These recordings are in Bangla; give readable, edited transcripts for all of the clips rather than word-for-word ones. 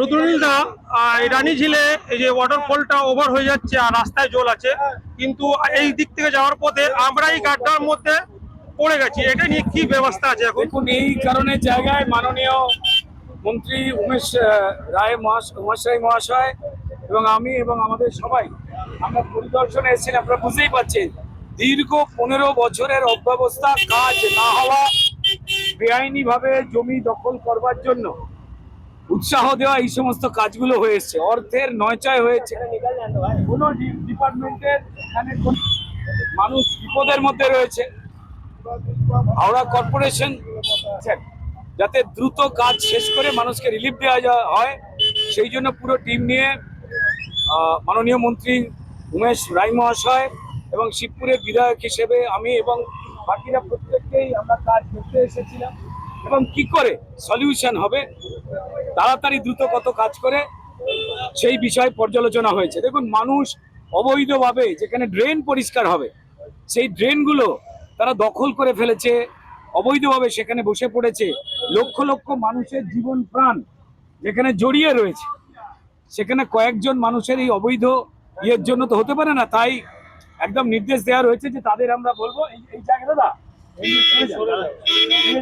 রুদ্রনীল দা, এই রানীঝিলে এই যে ওয়াটারফলটা ওভার হয়ে যাচ্ছে আর রাস্তায় জল আছে, কিন্তু এই দিক থেকে যাওয়ার পথে আমরা এই গাড্ডার মধ্যে পড়ে গেছি। এটা নিয়ে কি ব্যবস্থা আছে এখন? দেখুন, এই কারণে জায়গায় মাননীয় মন্ত্রী উমেশ রায় মহাশয় এবং আমি এবং আমাদের সবাই আমরা পরিদর্শনে এসেছি। আপনারা বুঝতেই পারছেন, দীর্ঘ 15 বছরের অব্যবস্থা, কাজ না হওয়া, বেআইনি ভাবে জমি দখল করবার জন্য উৎসাহ দেওয়া, এই সমস্ত কাজগুলো হয়ে এসছে। অর্থের নয়চয় হয়েছে। কোনো ডিপার্টমেন্টের এখানে মানুষ বিপদের মধ্যে রয়েছে। হাওড়া কর্পোরেশন যাতে দ্রুত কাজ শেষ করে মানুষকে রিলিফ দেওয়া হয়, সেই জন্য পুরো টিম নিয়ে মাননীয় মন্ত্রী উমেশ রায় মহাশয় এবং শিবপুরের বিধায়ক হিসেবে আমি এবং বাকিরা প্রত্যেককেই আমরা কাজ করতে এসেছিলাম, এবং কি করে সলিউশন হবে, তাড়াতাড়ি দ্রুত কত কাজ করে সেই বিষয়ে পর্যালোচনা হয়েছে। দেখুন, মানুষ অবৈধভাবে যেখানে ড্রেন পরিষ্কার হবে সেই ড্রেনগুলো তারা দখল করে ফেলেছে, অবৈধভাবে সেখানে বসে পড়েছে। লক্ষ লক্ষ মানুষের জীবন প্রাণ যেখানে জড়িয়ে রয়েছে, সেখানে কয়েকজন মানুষের এই অবৈধ ইয়ের জন্য তো হতে পারে না। তাই একদম নির্দেশ দেওয়া রয়েছে যে তাদের আমরা বলবো এই জায়গাটা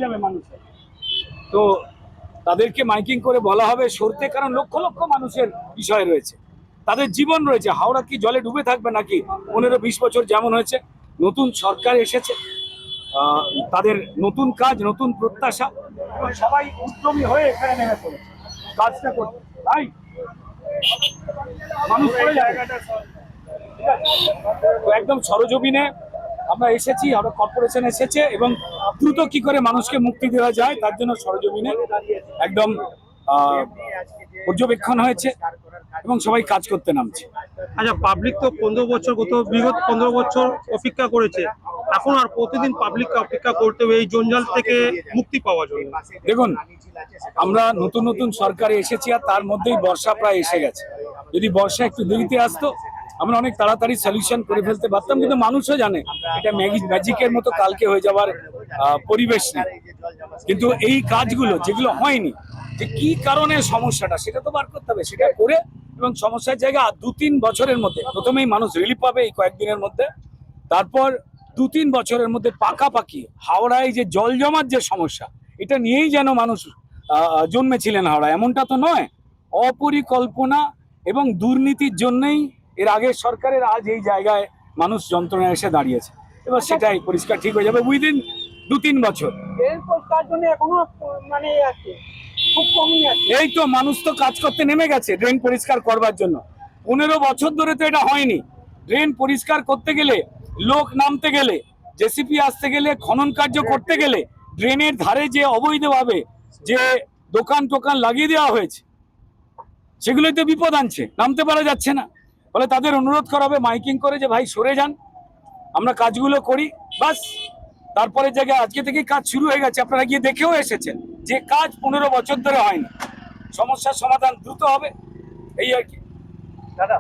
যাবে মানুষের, তো তাদেরকে মাইকিং করে বলা হবে সরতে, কারণ লক্ষ লক্ষ মানুষের বিষয় রয়েছে, তাদের জীবন রয়েছে। হাওড়া কি জলে ডুবে থাকবে নাকি? 15-20 বছর যেমন হয়েছে, নতুন সরকার এসেছে, তাদের নতুন কাজ, নতুন প্রত্যাশা, সবাই উদ্যমী হয়ে এখানে নেমে পড়েছে কাজটা করতে। তাই মানুষ একদম সরজমিনে আমরা এসেছি, আমরা কর্পোরেশন এসেছে, এবং দ্রুত কি করে মানুষকে মুক্তি দেওয়া যায় তার জন্য সরজমিনে একদম পর্যবেক্ষণ হয়েছে এবং সবাই কাজ করতে নামছে। আচ্ছা, পাবলিক তো 15 বছর, বিগত 15 বছর অপেক্ষা করেছে, এখন আর প্রতিদিন পাবলিককে অপেক্ষা করতে হবে এই জঞ্জাল থেকে মুক্তি পাওয়ার জন্য। দেখুন, আমরা নতুন নতুন সরকারে এসেছি আর তার মধ্যেই বর্ষা প্রায় এসে গেছে। যদি বর্ষা একটু দেরিতে আসতো আমরা অনেক তাড়াতাড়ি সলিউশন করে ফেলতে পারতাম, কিন্তু মানুষও জানে এটা ম্যাজিকের মতো কালকে হয়ে যাওয়ার পরিবেশ নেই। কিন্তু এই কাজগুলো যেগুলো হয়নি, যে কি কারণে সমস্যাটা সেটা তো বার করতে হবে, সেটা করে এবং সমস্যার জায়গা 2-3 বছরের মধ্যে প্রথমেই মানুষ রিলিফ পাবে এই কয়েকদিনের মধ্যে, তারপর 2-3 বছরের মধ্যে পাকাপাকি হাওড়ায় যে জল জমার যে সমস্যা, এটা নিয়েই যেন মানুষ জন্মেছিলেন হাওড়া, এমনটা তো নয়। অপরিকল্পনা এবং দুর্নীতির জন্যই এর আগের সরকারের আজ এই জায়গায় মানুষ যন্ত্রণায় এসে দাঁড়িয়েছে। এবার সেটাই পরিষ্কার ঠিক হয়ে যাবে উইদিন 2-3 বছর। এই তো মানুষ তো কাজ করতে নেমে গেছে ড্রেন পরিষ্কার করবার জন্য। 15 বছর ধরে তো এটা হয়নি। ড্রেন পরিষ্কার করতে গেলে, লোক নামতে গেলে, জেসিপি আসতে গেলে, খনন কার্য করতে গেলে, ড্রেনের ধারে যে অবৈধভাবে যে দোকান টোকান লাগিয়ে দেওয়া হয়েছে সেগুলোই তো বিপদ আনছে, নামতে পারা যাচ্ছে না। ফলে তাদের অনুরোধ করা হবে মাইকিং করে যে ভাই সরে যান, আমরা কাজগুলো করি, বাস। তারপরে জায়গায় আজকে থেকেই কাজ শুরু হয়ে গেছে, আপনারা গিয়ে দেখেও এসেছেন যে কাজ 15 বছর ধরে হয়নি। সমস্যার সমাধান দ্রুত হবে, এই আর কি দাদা।